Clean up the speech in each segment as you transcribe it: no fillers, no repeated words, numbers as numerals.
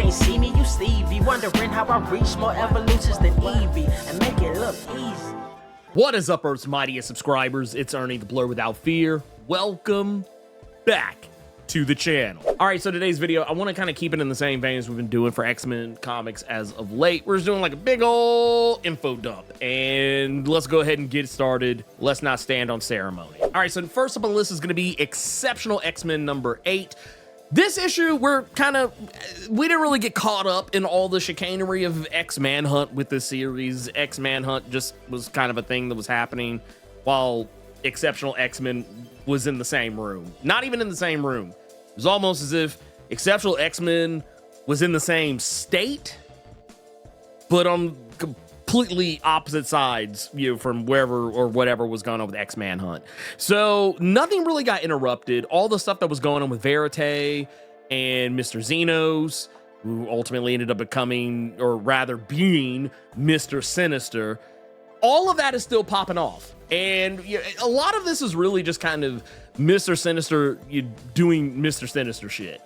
ain't see me, you Stevie. Wondering how I reach more evolutions than Eevee and make it look easy. What is up, Earth's mightiest subscribers? It's Ernie the Blerd without fear. Welcome back to the channel. All right, so today's video, I want to kind of keep it in the same vein as we've been doing for X-Men comics as of late. We're just doing like a big ol' info dump, and let's go ahead and get started. Let's not stand on ceremony. All right, so first up on the list is going to be Exceptional X-Men number 8. This issue, we didn't really get caught up in all the chicanery of X-Manhunt with this series. X-Manhunt just was kind of a thing that was happening while Exceptional X-Men was in the same room. Not even in the same room. It was almost as if Exceptional X-Men was in the same state, but on completely opposite sides, you know, from wherever or whatever was going on with X-Manhunt. So nothing really got interrupted. All the stuff that was going on with Verite and Mr. Xenos, who ultimately ended up becoming, or rather being, Mr. Sinister, all of that is still popping off. And you know, a lot of this is really just kind of Mr. Sinister doing Mr. Sinister shit.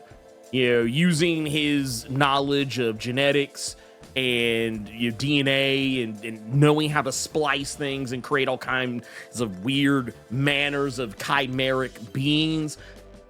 You know, using his knowledge of genetics and your DNA and knowing how to splice things and create all kinds of weird manners of chimeric beings.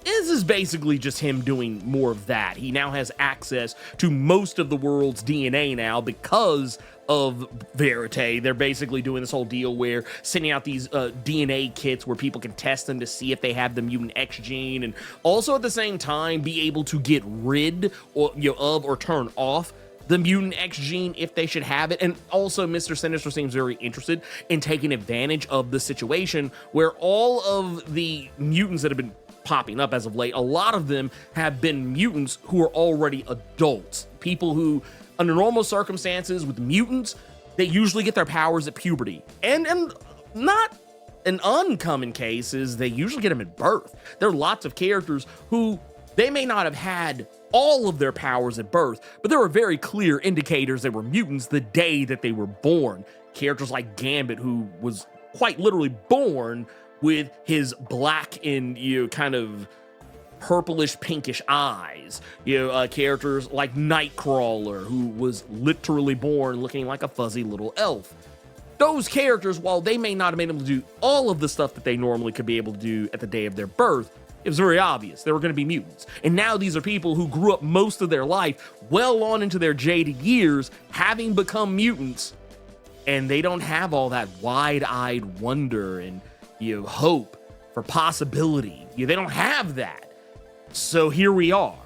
This is basically just him doing more of that. He now has access to most of the world's DNA now because of Verite. They're basically doing this whole deal where sending out these DNA kits where people can test them to see if they have the mutant X gene, and also at the same time be able to get rid of or turn off the mutant X gene if they should have it. And also Mr. Sinister seems very interested in taking advantage of the situation where all of the mutants that have been popping up as of late, a lot of them have been mutants who are already adults. People who, under normal circumstances with mutants, they usually get their powers at puberty. And not an uncommon case is they usually get them at birth. There are lots of characters who they may not have had all of their powers at birth, but there were very clear indicators they were mutants the day that they were born. Characters like Gambit, who was quite literally born with his black and kind of purplish pinkish eyes. Characters like Nightcrawler, who was literally born looking like a fuzzy little elf. Those characters, while they may not have been able to do all of the stuff that they normally could be able to do at the day of their birth, it was very obvious they were going to be mutants. And now these are people who grew up most of their life, well on into their jaded years, having become mutants, and they don't have all that wide-eyed wonder and hope for possibility. They don't have that. So here we are,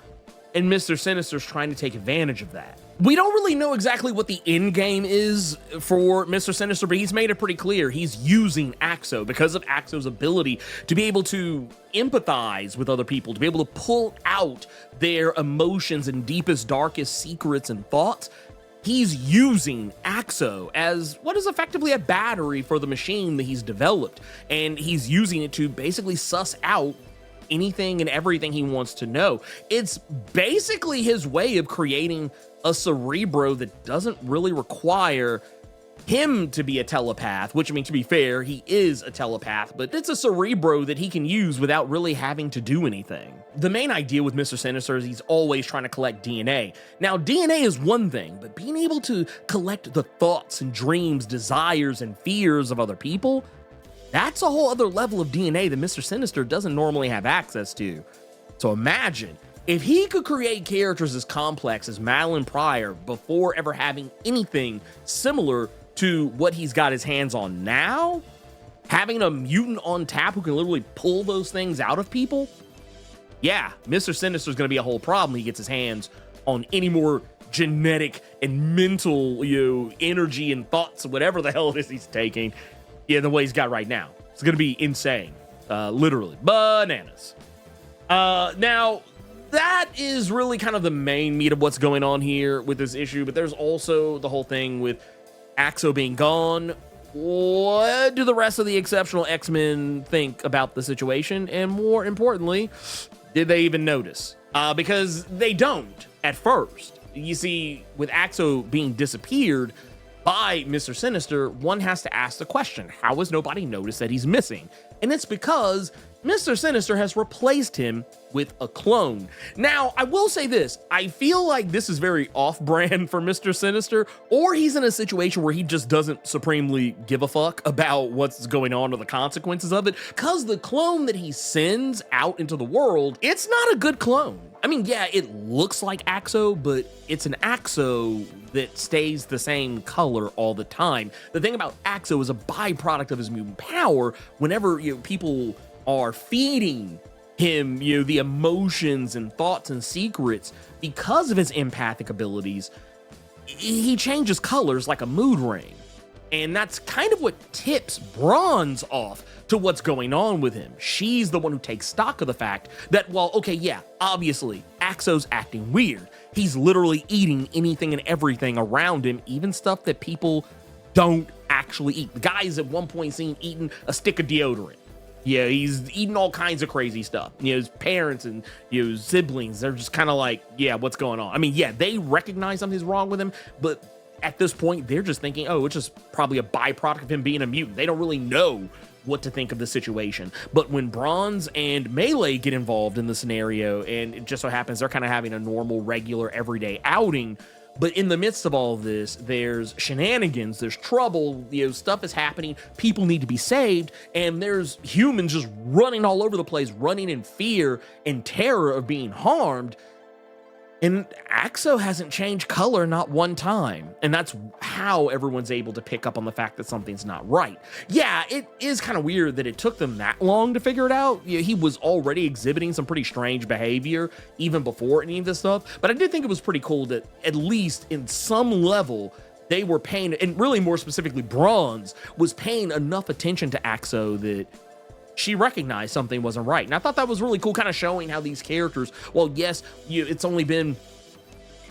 and Mr. Sinister's trying to take advantage of that. We don't really know exactly what the end game is for Mr. Sinister, but he's made it pretty clear he's using Axo because of Axo's ability to be able to empathize with other people, to be able to pull out their emotions and deepest, darkest secrets and thoughts. He's using Axo as what is effectively a battery for the machine that he's developed, and he's using it to basically suss out anything and everything he wants to know. It's basically his way of creating a Cerebro that doesn't really require him to be a telepath, which, I mean, to be fair, he is a telepath, but it's a Cerebro that he can use without really having to do anything. The main idea with Mr. Sinister is he's always trying to collect DNA. Now, DNA is one thing, but being able to collect the thoughts and dreams, desires, and fears of other people, that's a whole other level of DNA that Mr. Sinister doesn't normally have access to. So imagine if he could create characters as complex as Madeline Pryor before ever having anything similar to what he's got his hands on now, having a mutant on tap who can literally pull those things out of people, yeah, Mr. Sinister's going to be a whole problem. He gets his hands on any more genetic and mental, energy and thoughts, whatever the hell it is he's taking, the way he's got right now. It's going to be insane. Literally bananas. Now, that is really kind of the main meat of what's going on here with this issue, but there's also the whole thing with Axo being gone. What do the rest of the Exceptional X-Men think about the situation? And more importantly, did they even notice? Because they don't at first. You see, with Axo being disappeared by Mr. Sinister, one has to ask the question, how has nobody noticed that he's missing? And it's because Mr. Sinister has replaced him with a clone. Now, I will say this, I feel like this is very off-brand for Mr. Sinister, or he's in a situation where he just doesn't supremely give a fuck about what's going on or the consequences of it, because the clone that he sends out into the world, it's not a good clone. I mean, yeah, it looks like Axo, but it's an Axo that stays the same color all the time. The thing about Axo is a byproduct of his mutant power. Whenever people are feeding him, the emotions and thoughts and secrets, because of his empathic abilities, he changes colors like a mood ring. And that's kind of what tips Bronze off to what's going on with him. She's the one who takes stock of the fact that, well, okay, yeah, obviously, Axo's acting weird. He's literally eating anything and everything around him, even stuff that people don't actually eat. The guy is at one point seen eating a stick of deodorant. Yeah, he's eating all kinds of crazy stuff. His parents and his siblings, they're just kind of like, yeah, what's going on? I mean, yeah, they recognize something's wrong with him, but at this point, they're just thinking, oh, it's just probably a byproduct of him being a mutant. They don't really know what to think of the situation. But when Bronze and Melee get involved in the scenario, and it just so happens they're kind of having a normal, regular, everyday outing, but in the midst of all of this, there's shenanigans, there's trouble, stuff is happening, people need to be saved, and there's humans just running all over the place, running in fear and terror of being harmed. And Axo hasn't changed color not one time. And that's how everyone's able to pick up on the fact that something's not right. Yeah, it is kind of weird that it took them that long to figure it out. He was already exhibiting some pretty strange behavior even before any of this stuff. But I did think it was pretty cool that at least in some level, they were paying, and really more specifically Bronze, was paying enough attention to Axo that she recognized something wasn't right. And I thought that was really cool, kind of showing how these characters, well, yes, it's only been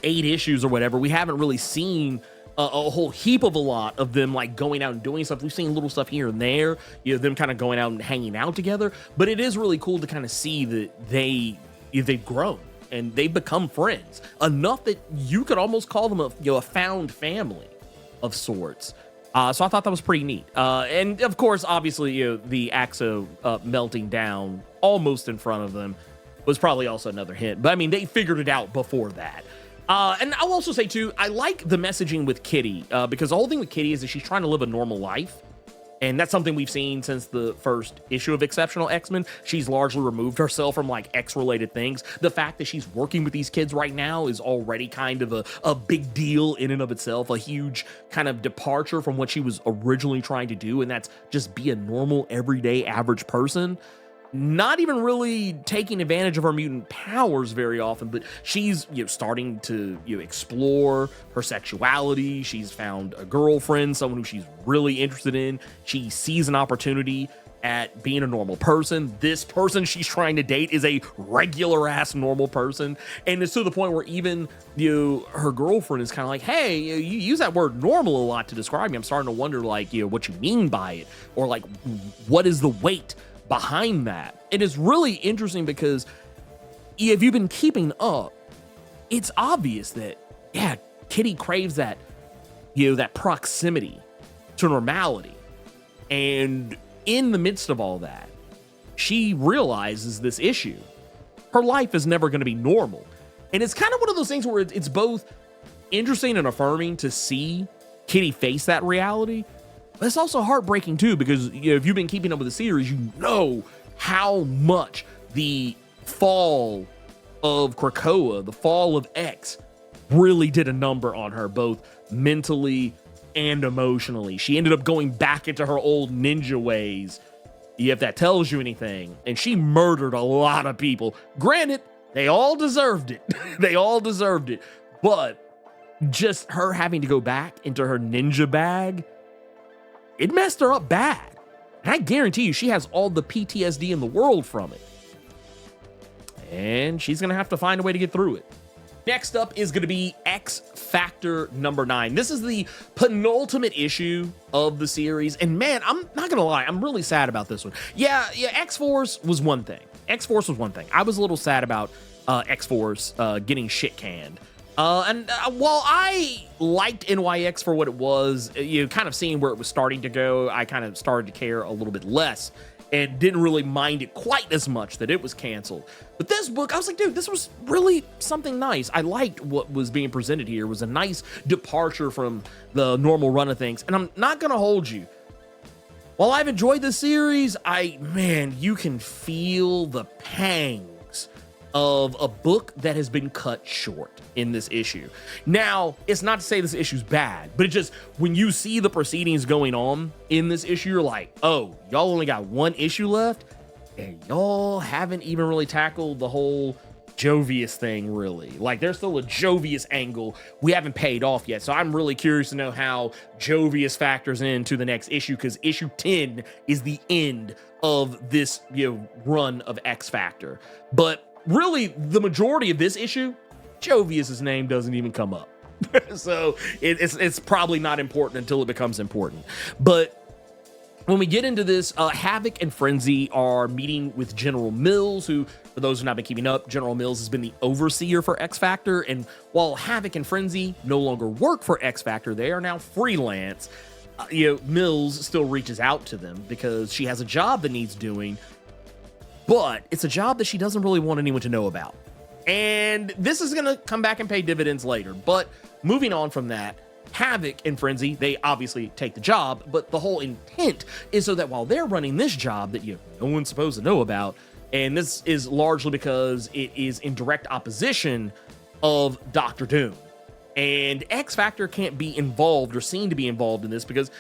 8 issues or whatever. We haven't really seen a whole heap of a lot of them like going out and doing stuff. We've seen little stuff here and there, them kind of going out and hanging out together. But it is really cool to kind of see that they've grown and they've become friends enough that you could almost call them a found family of sorts. So I thought that was pretty neat. And of course, obviously, the Axo melting down almost in front of them was probably also another hint. But I mean, they figured it out before that. And I'll also say too, I like the messaging with Kitty, because the whole thing with Kitty is that she's trying to live a normal life. And that's something we've seen since the first issue of Exceptional X-Men. She's largely removed herself from like X-related things. The fact that she's working with these kids right now is already kind of a big deal in and of itself, a huge kind of departure from what she was originally trying to do. And that's just be a normal, everyday, average person. Not even really taking advantage of her mutant powers very often, but she's starting to explore her sexuality. She's found a girlfriend, someone who she's really interested in. She sees an opportunity at being a normal person. This person she's trying to date is a regular ass normal person, and it's to the point where even her girlfriend is kind of like, hey, you use that word normal a lot to describe me. I'm starting to wonder like what you mean by it, or like what is the weight behind that. It is really interesting because if you've been keeping up, it's obvious that Kitty craves that that proximity to normality, and in the midst of all that, she realizes this issue. Her life is never going to be normal, and it's kind of one of those things where it's both interesting and affirming to see Kitty face that reality. But it's also heartbreaking too, because if you've been keeping up with the series, you know how much the fall of Krakoa, the fall of X, really did a number on her, both mentally and emotionally. She ended up going back into her old ninja ways, if that tells you anything, and she murdered a lot of people. Granted, they all deserved it. They all deserved it. But just her having to go back into her ninja bag, it messed her up bad. And I guarantee you she has all the PTSD in the world from it. And she's going to have to find a way to get through it. Next up is going to be X Factor number 9. This is the penultimate issue of the series. And man, I'm not going to lie, I'm really sad about this one. Yeah, X-Force was one thing. X-Force was one thing. I was a little sad about X-Force getting shit canned. And while I liked NYX for what it was, kind of seeing where it was starting to go, I kind of started to care a little bit less and didn't really mind it quite as much that it was canceled. But this book, I was like, dude, this was really something nice. I liked what was being presented here. It was a nice departure from the normal run of things. And I'm not gonna hold you. While I've enjoyed the series, man, you can feel the pangs of a book that has been cut short in this issue. Now, it's not to say this issue's bad, but it just, when you see the proceedings going on in this issue, you're like, oh, y'all only got one issue left, and y'all haven't even really tackled the whole Jovius thing, really. Like, there's still a Jovius angle we haven't paid off yet. So I'm really curious to know how Jovius factors into the next issue, because issue 10 is the end of this, run of X Factor. But really, the majority of this issue, Jovius's name doesn't even come up. So it's probably not important until it becomes important. But when we get into this, Havoc and Frenzy are meeting with General Mills, who, for those who have not been keeping up, General Mills has been the overseer for X Factor. And while Havoc and Frenzy no longer work for X Factor, they are now freelance. Mills still reaches out to them because she has a job that needs doing, but it's a job that she doesn't really want anyone to know about. And this is going to come back and pay dividends later. But moving on from that, Havoc and Frenzy, they obviously take the job, but the whole intent is so that while they're running this job that no one's supposed to know about, and this is largely because it is in direct opposition of Doctor Doom. And X Factor can't be involved or seen to be involved in this because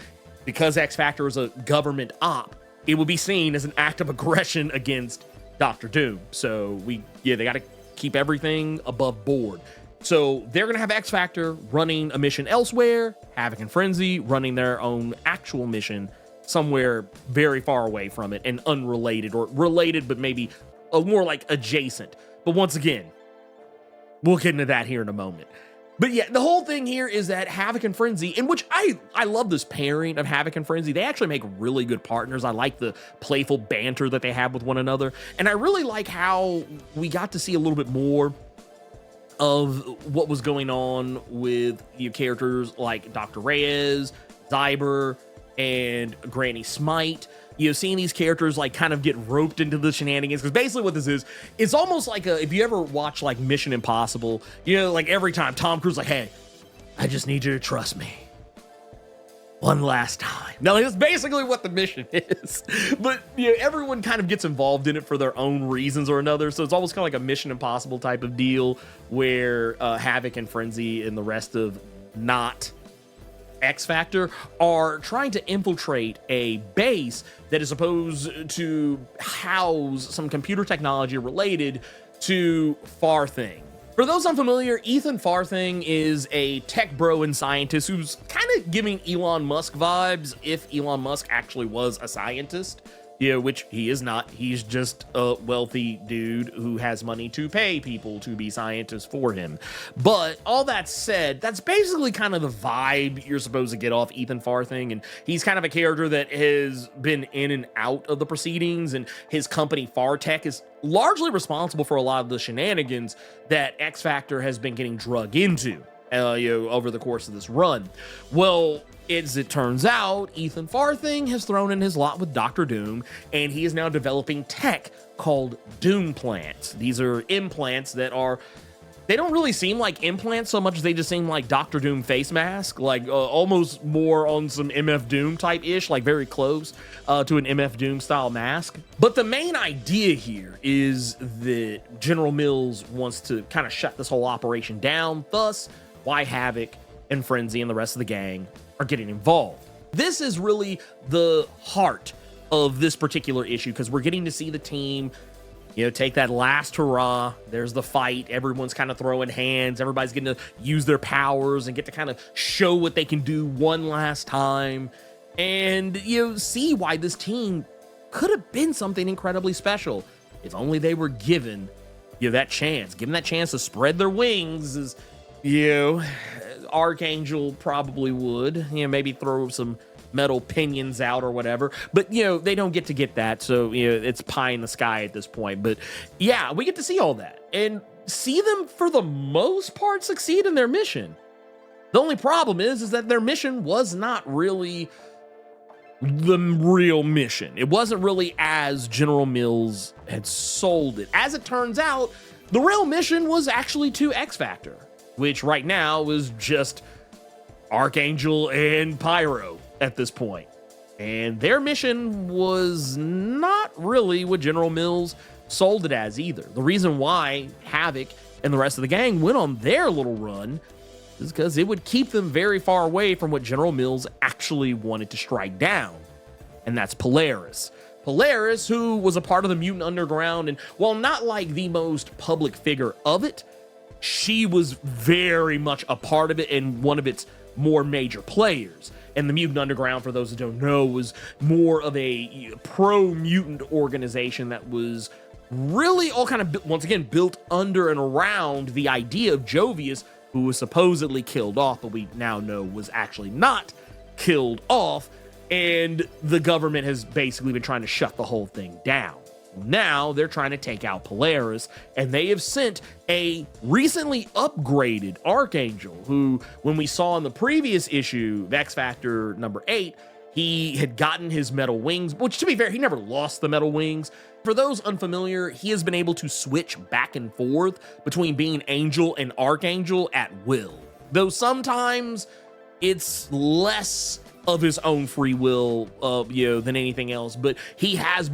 X Factor is a government op, it would be seen as an act of aggression against Doctor Doom. So they got to keep everything above board. So they're going to have X Factor running a mission elsewhere, Havoc and Frenzy running their own actual mission somewhere very far away from it and unrelated, or related, but maybe more like adjacent. But once again, we'll get into that here in a moment. But yeah, the whole thing here is that Havoc and Frenzy, in which I love this pairing of Havoc and Frenzy. They actually make really good partners. I like the playful banter that they have with one another. And I really like how we got to see a little bit more of what was going on with characters like Dr. Reyes, Zyber, and Granny Smite. Seeing these characters like kind of get roped into the shenanigans, because basically what this is, it's almost like if you ever watch like Mission Impossible, like every time Tom Cruise like, hey, I just need you to trust me one last time. Now, that's basically what the mission is. But everyone kind of gets involved in it for their own reasons or another. So it's almost kind of like a Mission Impossible type of deal where Havoc and Frenzy and the rest of not X Factor are trying to infiltrate a base that is supposed to house some computer technology related to Farthing. For those unfamiliar, Ethan Farthing is a tech bro and scientist who's kind of giving Elon Musk vibes if Elon Musk actually was a scientist. Which he is not. He's just a wealthy dude who has money to pay people to be scientists for him. But all that said, that's basically kind of the vibe you're supposed to get off Ethan Farthing. And he's kind of a character that has been in and out of the proceedings, and his company Fartech is largely responsible for a lot of the shenanigans that X Factor has been getting drug into over the course of this run. Well, as it turns out, Ethan Farthing has thrown in his lot with Dr. Doom, and he is now developing tech called Doom Plants. These are implants that they don't really seem like implants so much as they just seem like Dr. Doom face mask, like almost more on some MF Doom type-ish, like very close to an MF Doom style mask. But the main idea here is that General Mills wants to kind of shut this whole operation down, thus why Havoc and Frenzy and the rest of the gang are getting involved. This is really the heart of this particular issue, because we're getting to see the team, take that last hurrah. There's the fight. Everyone's kind of throwing hands. Everybody's getting to use their powers and get to kind of show what they can do one last time. And, see why this team could have been something incredibly special if only they were given, that chance. Given that chance to spread their wings, as, Archangel probably would, maybe throw some metal pinions out or whatever, but they don't get to get that, so it's pie in the sky at this point. But yeah, we get to see all that and see them for the most part succeed in their mission. The only problem is that their mission was not really the real mission. It wasn't really as General Mills had sold it. As it turns out, the real mission was actually to X Factor, which right now is just Archangel and Pyro at this point. And their mission was not really what General Mills sold it as either. The reason why Havoc and the rest of the gang went on their little run is because it would keep them very far away from what General Mills actually wanted to strike down. And that's Polaris. Polaris, who was a part of the Mutant Underground, and while not like the most public figure of it, she was very much a part of it and one of its more major players. And the Mutant Underground, for those that don't know, was more of a pro-mutant organization that was really all kind of, once again, built under and around the idea of Jovius, who was supposedly killed off, but we now know was actually not killed off. And the government has basically been trying to shut the whole thing down. Now they're trying to take out Polaris, and they have sent a recently upgraded Archangel, who, when we saw in the previous issue of X Factor number 8, he had gotten his metal wings, which, to be fair, he never lost the metal wings. For those unfamiliar, he has been able to switch back and forth between being Angel and Archangel at will. Though sometimes it's less of his own free will, than anything else. But he has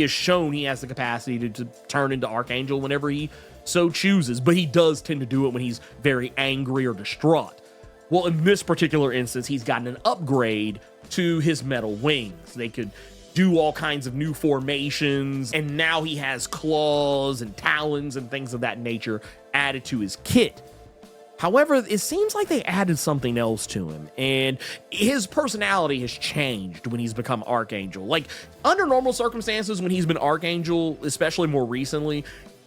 shown he has the capacity to turn into Archangel whenever he so chooses. But he does tend to do it when he's very angry or distraught. Well, in this particular instance, he's gotten an upgrade to his metal wings. They could do all kinds of new formations, and now he has claws and talons and things of that nature added to his kit. However, it seems like they added something else to him, and his personality has changed when he's become Archangel. Like, under normal circumstances, when he's been Archangel, especially more recently,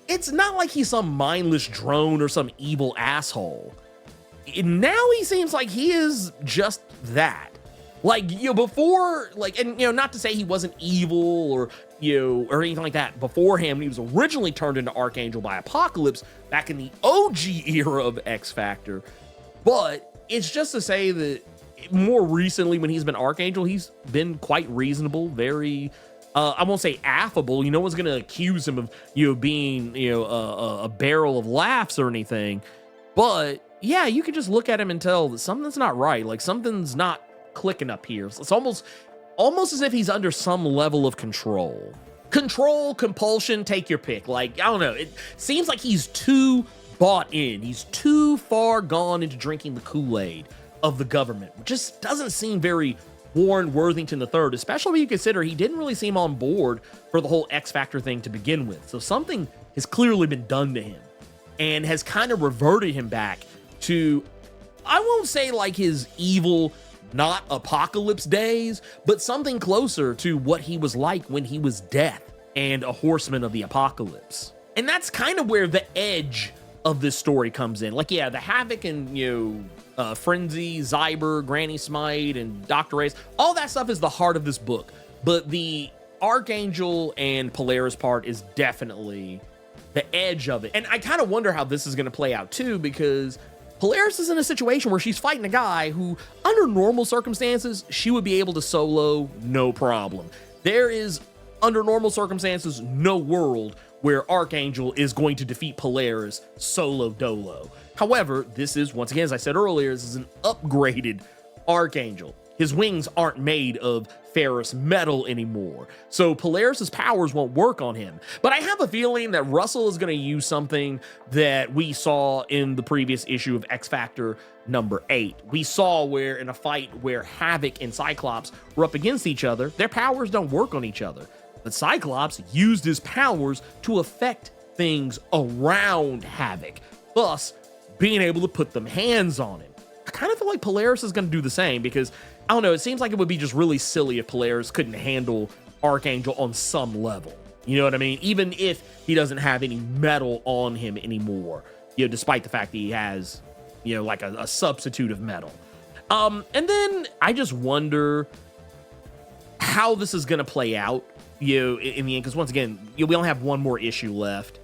it's not like he's some mindless drone or some evil asshole. Now he seems like he is just that. Like, before, and not to say he wasn't evil or anything like that beforehand. He was originally turned into Archangel by Apocalypse back in the OG era of X Factor. But it's just to say that more recently, when he's been Archangel, he's been quite reasonable, very, I won't say affable. No one's going to accuse him of, being, a barrel of laughs or anything. But yeah, you can just look at him and tell that something's not right. Like, something's not clicking up here. It's almost as if he's under some level of control, compulsion, take your pick. Like, I don't know, it seems like he's too bought in. He's too far gone into drinking the Kool-Aid of the government, which just doesn't seem very Warren Worthington III, especially when you consider he didn't really seem on board for the whole X Factor thing to begin with. So something has clearly been done to him and has kind of reverted him back to, I won't say like his evil, not Apocalypse days, but something closer to what he was like when he was Death and a Horseman of the Apocalypse. And that's kind of where the edge of this story comes in. Like, yeah, the Havoc and, Frenzy, Zyber, Granny Smite, and Dr. Ace, all that stuff is the heart of this book. But the Archangel and Polaris part is definitely the edge of it. And I kind of wonder how this is going to play out too, because Polaris is in a situation where she's fighting a guy who, under normal circumstances, she would be able to solo no problem. There is, under normal circumstances, no world where Archangel is going to defeat Polaris solo dolo. However, this is, once again, as I said earlier, this is an upgraded Archangel. His wings aren't made of ferrous metal anymore, so Polaris's powers won't work on him. But I have a feeling that Russell is going to use something that we saw in the previous issue of X Factor number 8. We saw where in a fight where Havoc and Cyclops were up against each other, their powers don't work on each other. But Cyclops used his powers to affect things around Havoc, thus being able to put them hands on him. I kind of feel like Polaris is going to do the same, because I don't know, it seems like it would be just really silly if Polaris couldn't handle Archangel on some level. You know what I mean? Even if he doesn't have any metal on him anymore, despite the fact that he has, like a substitute of metal. And then I just wonder how this is going to play out, in the end, because once again, we only have one more issue left.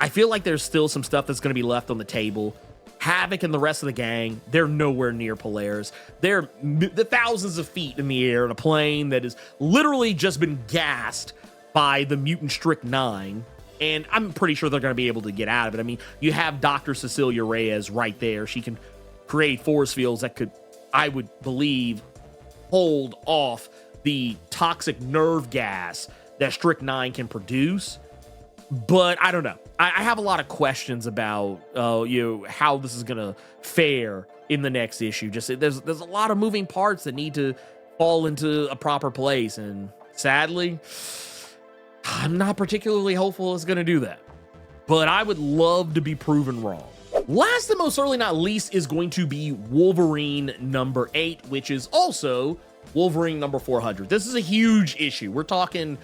I feel like there's still some stuff that's going to be left on the table. Havoc and the rest of the gang, they're nowhere near Polaris. They're the thousands of feet in the air in a plane that has literally just been gassed by the mutant Strict 9. And I'm pretty sure they're going to be able to get out of it. I mean, you have Dr. Cecilia Reyes right there. She can create force fields that could, I would believe, hold off the toxic nerve gas that Strict 9 can produce. But I don't know. I have a lot of questions about how this is gonna fare in the next issue. Just there's a lot of moving parts that need to fall into a proper place, and sadly, I'm not particularly hopeful it's gonna do that. But I would love to be proven wrong. Last and most certainly not least is going to be Wolverine number 8, which is also Wolverine number 400. This is a huge issue. We're talking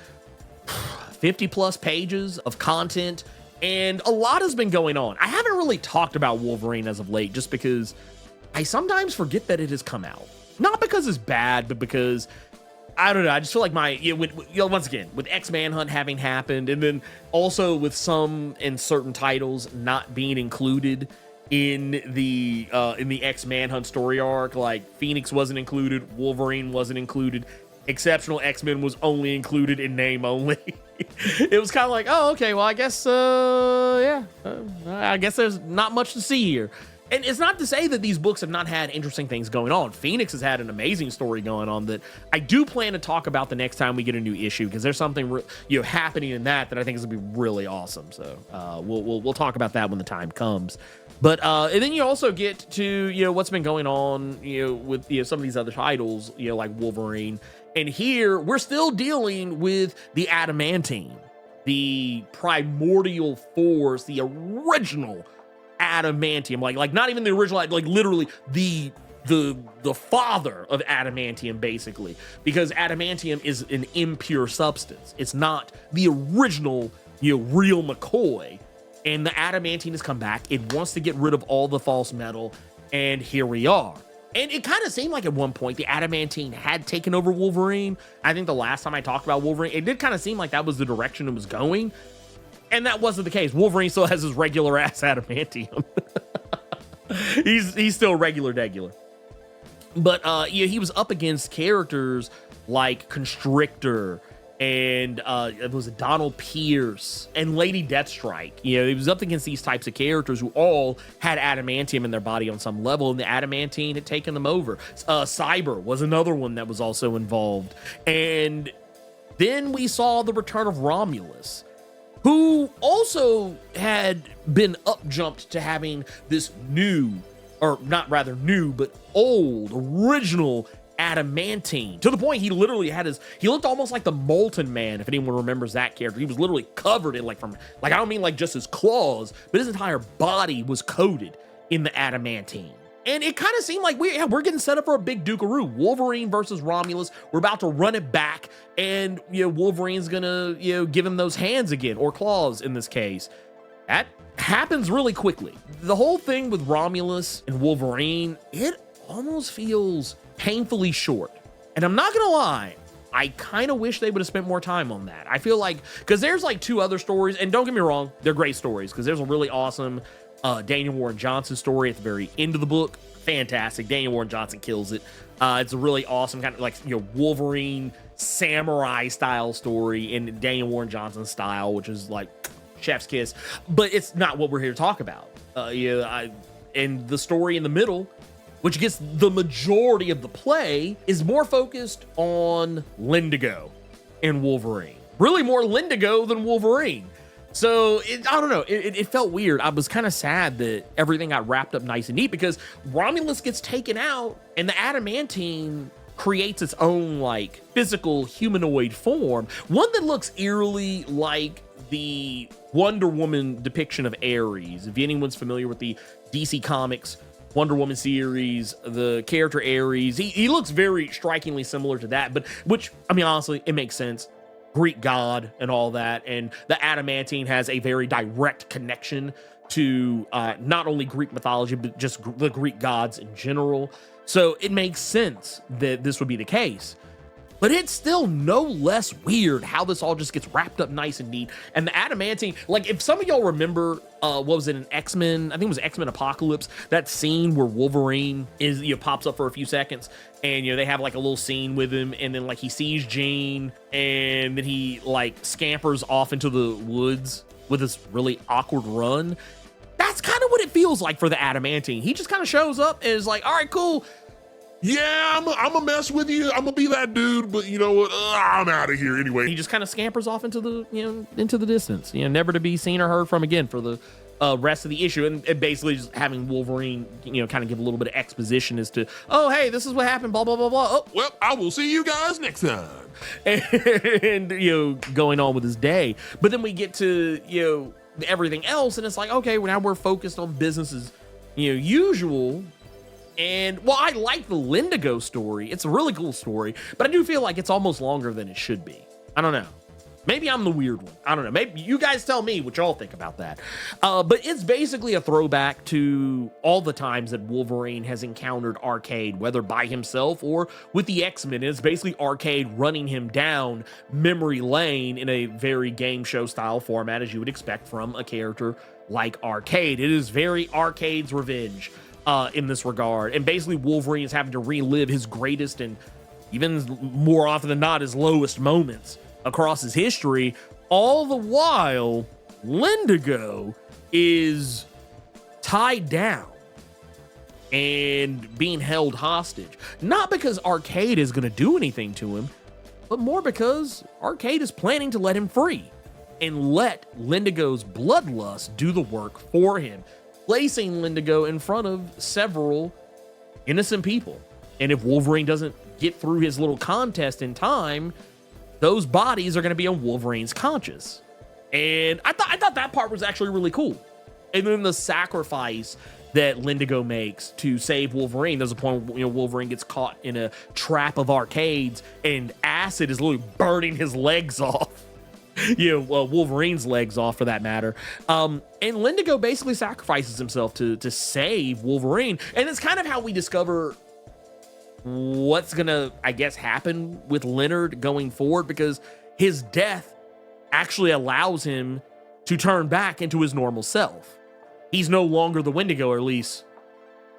50 plus pages of content, and a lot has been going on. I haven't really talked about Wolverine as of late just because I sometimes forget that it has come out. Not because it's bad, but because I don't know. I just feel like once again, with X-Manhunt having happened, and then also with some and certain titles not being included in the X-Manhunt story arc, like Phoenix wasn't included, Wolverine wasn't included, Exceptional X-Men was only included in name only. It was kind of like, oh, okay, well, I guess, I guess there's not much to see here. And it's not to say that these books have not had interesting things going on. Phoenix has had an amazing story going on that I do plan to talk about the next time we get a new issue, because there's something happening in that I think is gonna be really awesome. So we'll talk about that when the time comes. But and then you also get to what's been going on with some of these other titles like Wolverine. And here we're still dealing with the adamantine, the primordial force, the original adamantium, like not even the original, like literally the father of adamantium, basically, because adamantium is an impure substance. It's not the original real McCoy. And the adamantine has come back. It wants to get rid of all the false metal, and here we are. And it kind of seemed like at one point the adamantine had taken over Wolverine. I think the last time I talked about Wolverine, it did kind of seem like that was the direction it was going. And that wasn't the case. Wolverine still has his regular ass adamantium. he's still regular degular. But he was up against characters like Constrictor and it was Donald Pierce and Lady Deathstrike. He was up against these types of characters who all had adamantium in their body on some level, and the adamantine had taken them over. Cyber was another one that was also involved. And then we saw the return of Romulus, who also had been up-jumped to having this new, or not rather new, but old, original adamantine, to the point he literally had he looked almost like the Molten Man, if anyone remembers that character. He was literally covered in I don't mean like just his claws, but his entire body was coated in the adamantine. And it kind of seemed like we're getting set up for a big Dukaroo. Wolverine versus Romulus. We're about to run it back, and Wolverine's gonna give him those hands again, or claws in this case. That happens really quickly. The whole thing with Romulus and Wolverine, it almost feels painfully short. And I'm not gonna lie, I kind of wish they would have spent more time on that. I feel like, because there's like 2 other stories, and don't get me wrong, they're great stories, because there's a really awesome Daniel Warren Johnson story at the very end of the book. Fantastic. Daniel Warren Johnson kills it. It's a really awesome kind of Wolverine samurai style story in Daniel Warren Johnson style, which is like chef's kiss, but it's not what we're here to talk about. And the story in the middle, which gets the majority of the play, is more focused on Lindigo and Wolverine. Really more Lindigo than Wolverine. So, I don't know, it felt weird. I was kind of sad that everything got wrapped up nice and neat, because Romulus gets taken out, and the adamantine creates its own, physical humanoid form. One that looks eerily like the Wonder Woman depiction of Ares. If anyone's familiar with the DC Comics Wonder Woman series, the character Ares, he looks very strikingly similar to that, but which, I mean, honestly, it makes sense. Greek god and all that, and the adamantine has a very direct connection to not only Greek mythology, but just the Greek gods in general. So it makes sense that this would be the case. But it's still no less weird how this all just gets wrapped up nice and neat. And the adamantine, like if some of y'all remember, what was it in X-Men? I think it was X-Men Apocalypse. That scene where Wolverine is, pops up for a few seconds, and they have like a little scene with him, and then like he sees Jean, and then he like scampers off into the woods with this really awkward run. That's kind of what it feels like for the adamantine. He just kind of shows up and is like, all right, cool. Yeah, I'm gonna mess with you. I'm gonna be that dude, but you know what? I'm out of here anyway. He just kind of scampers off into the, into the distance, never to be seen or heard from again for the rest of the issue. And basically just having Wolverine, kind of give a little bit of exposition as to, oh, hey, this is what happened, blah, blah, blah, blah. Oh, Well, I will see you guys next time. and, going on with his day. But then we get to, everything else, and it's like, okay, well, now we're focused on business as, usual. And, well, I like the Lindigo story. It's a really cool story, but I do feel like it's almost longer than it should be. I don't know. Maybe I'm the weird one. I don't know. Maybe you guys tell me what y'all think about that. But it's basically a throwback to all the times that Wolverine has encountered Arcade, whether by himself or with the X-Men. It's basically Arcade running him down memory lane in a very game show style format, as you would expect from a character like Arcade. It is very Arcade's revenge in this regard. And basically Wolverine is having to relive his greatest and even more often than not his lowest moments across his history, all the while Lindigo is tied down and being held hostage. Not because Arcade is going to do anything to him, but more because Arcade is planning to let him free and let Lindigo's bloodlust do the work for him, placing Lindigo in front of several innocent people. And if Wolverine doesn't get through his little contest in time, those bodies are going to be on Wolverine's conscience. And I thought that part was actually really cool. And then the sacrifice that Lindigo makes to save Wolverine. There's a point where Wolverine gets caught in a trap of Arcade's, and acid is literally burning his legs off. Wolverine's legs off, for that matter. And Lindigo basically sacrifices himself to save Wolverine. And it's kind of how we discover what's gonna, I guess, happen with Leonard going forward, because his death actually allows him to turn back into his normal self. He's no longer the Wendigo, or at least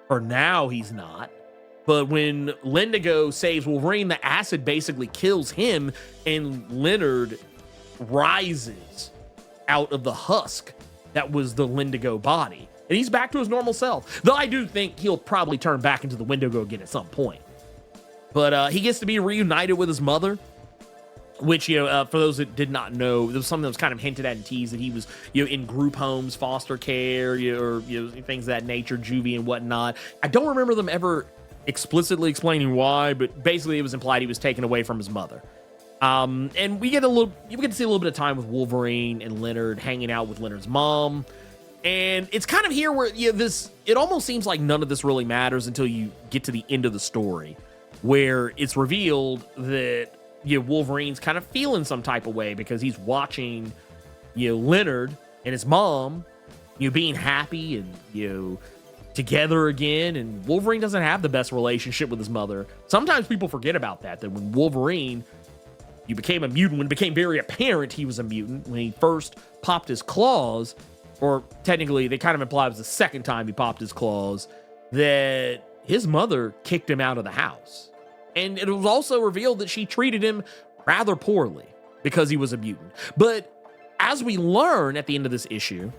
for now he's not. But when Lindigo saves Wolverine, the acid basically kills him, and Leonard rises out of the husk that was the Lindigo body, and he's back to his normal self. Though I do think he'll probably turn back into the Wendigo again at some point. But he gets to be reunited with his mother, which, for those that did not know, there was something that was kind of hinted at and teased, that he was, in group homes, foster care, or things of that nature, juvie and whatnot. I don't remember them ever explicitly explaining why, but basically it was implied he was taken away from his mother. And we get to see a little bit of time with Wolverine and Leonard hanging out with Leonard's mom. And it's kind of here where it almost seems like none of this really matters until you get to the end of the story, where it's revealed that Wolverine's kind of feeling some type of way because he's watching Leonard and his mom being happy and together again, and Wolverine doesn't have the best relationship with his mother. Sometimes people forget about that when Wolverine became a mutant, when it became very apparent he was a mutant, when he first popped his claws, or technically they kind of imply it was the second time he popped his claws, that his mother kicked him out of the house. And it was also revealed that she treated him rather poorly because he was a mutant. But as we learn at the end of this issue,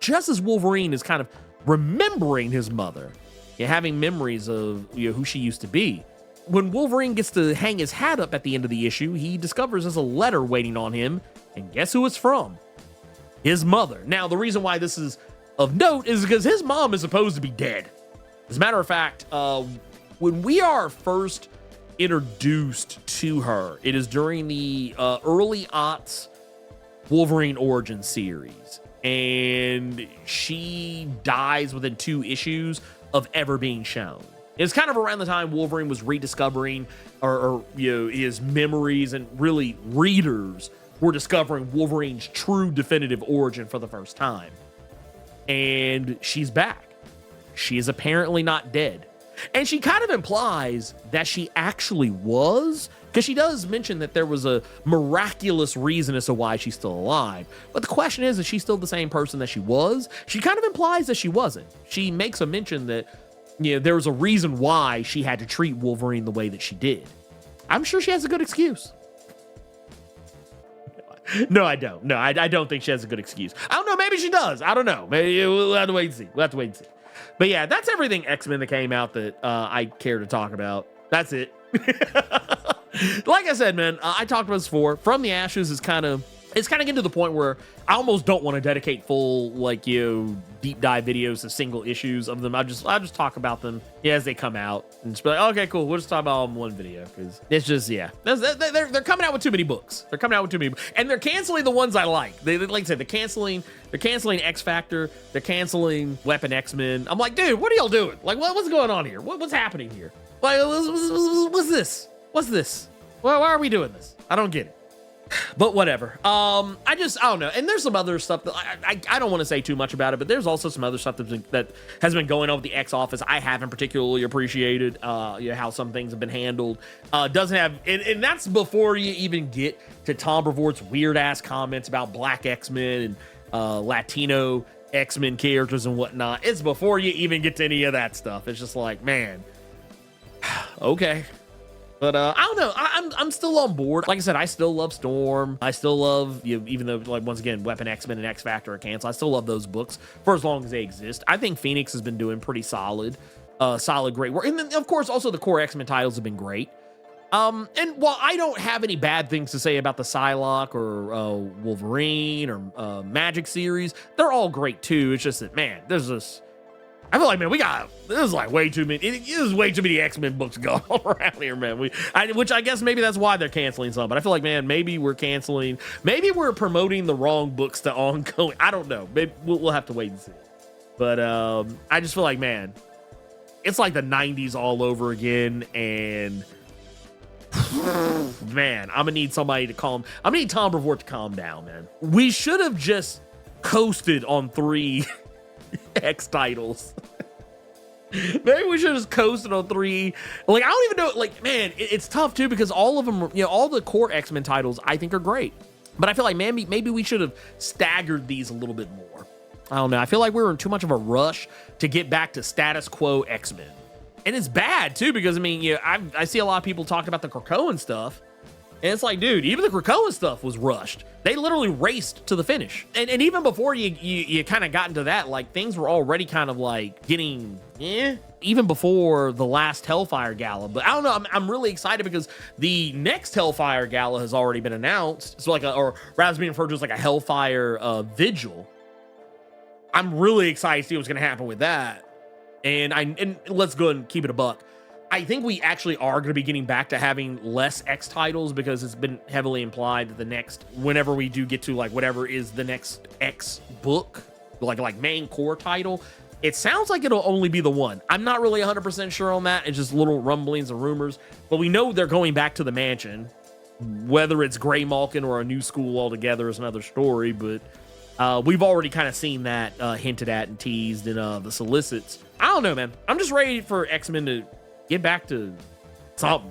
just as Wolverine is kind of remembering his mother, having memories of who she used to be, when Wolverine gets to hang his hat up at the end of the issue, he discovers there's a letter waiting on him, and guess who it's from? His mother. Now, the reason why this is of note is because his mom is supposed to be dead. As a matter of fact, when we are first introduced to her, it is during the early aughts Wolverine Origin series, and she dies within 2 issues of ever being shown. It's kind of around the time Wolverine was rediscovering or his memories, and really readers were discovering Wolverine's true definitive origin for the first time. And she's back. She is apparently not dead. And she kind of implies that she actually was, Because she does mention that there was a miraculous reason as to why she's still alive. But the question is she still the same person that she was? She kind of implies that she wasn't. She makes a mention that, you know, there was a reason why she had to treat Wolverine the way that she did. I'm sure she has a good excuse. No, I don't. No, I don't think she has a good excuse. I don't know. Maybe she does. I don't know. Maybe we'll have to wait and see. We'll have to wait and see. But yeah, that's everything X-Men that came out that I care to talk about. That's it. Like I said, man, I talked about this before. From the Ashes is kind of getting to the point where I almost don't want to dedicate full, like, you know, deep dive videos to single issues of them. I just talk about them as they come out and just be like, okay, cool, we'll just talk about all in one video, because it's just, yeah, they're coming out with too many books. They're coming out with too many, and they're canceling the ones I like. They like I said, they're canceling X Factor, they're canceling Weapon X-Men. I'm like, dude, what are y'all doing? Like, what's going on here? What's happening here? Like, what's this? What's this? Why are we doing this? I don't get it. But whatever. I don't know. And there's some other stuff that I don't want to say too much about it, but there's also some other stuff that has been going on with the X Office I haven't particularly appreciated. You know, how some things have been handled. Doesn't have, and that's before you even get to Tom Brevoort's weird ass comments about Black X-Men and Latino X-Men characters and whatnot. It's before you even get to any of that stuff. It's just like, man, okay. But I don't know. I'm still on board. Like I said, I still love Storm. I still love, you know, even though, like, once again, Weapon X-Men and X Factor are canceled, I still love those books for as long as they exist. I think Phoenix has been doing pretty solid, great work. And then, of course, also the core X-Men titles have been great. And while I don't have any bad things to say about the Psylocke or Wolverine or Magic series, they're all great too. It's just that, man, there's this. I feel like, man, there's like way too many. There's way too many X-Men books going on around here, man. Which I guess maybe that's why they're canceling some. But I feel like, man, maybe we're promoting the wrong books to ongoing. I don't know. Maybe we'll have to wait and see. But I just feel like, man, it's like the 90s all over again, and man, I'm gonna need somebody to calm. I'm gonna need Tom Brevoort to calm down, man. We should have just coasted on 3 X titles. Maybe we should have just coasted on 3. Like, I don't even know. Like, man, it's tough too, because all of them, you know, all the core X-Men titles I think are great. But I feel like, man, maybe we should have staggered these a little bit more. I don't know. I feel like we were in too much of a rush to get back to status quo X-Men. And it's bad too, because I mean, you know, I see a lot of people talking about the Krakoan stuff. And it's like, dude, even the Krakoan stuff was rushed. They literally raced to the finish. And even before you kind of got into that, like, things were already kind of like getting, even before the last Hellfire Gala. But I don't know, I'm really excited because the next Hellfire Gala has already been announced. So or rather it's being referred to as like a Hellfire Vigil. I'm really excited to see what's going to happen with that. And let's go ahead and keep it a buck. I think we actually are going to be getting back to having less X titles, because it's been heavily implied that the next, whenever we do get to like whatever is the next X book, like main core title, it sounds like it'll only be the one. I'm not really 100% sure on that. It's just little rumblings and rumors, but we know they're going back to the mansion. Whether it's Grey Malkin or a new school altogether is another story, but we've already kind of seen that hinted at and teased in the solicits. I don't know, man. I'm just ready for X-Men to get back to something.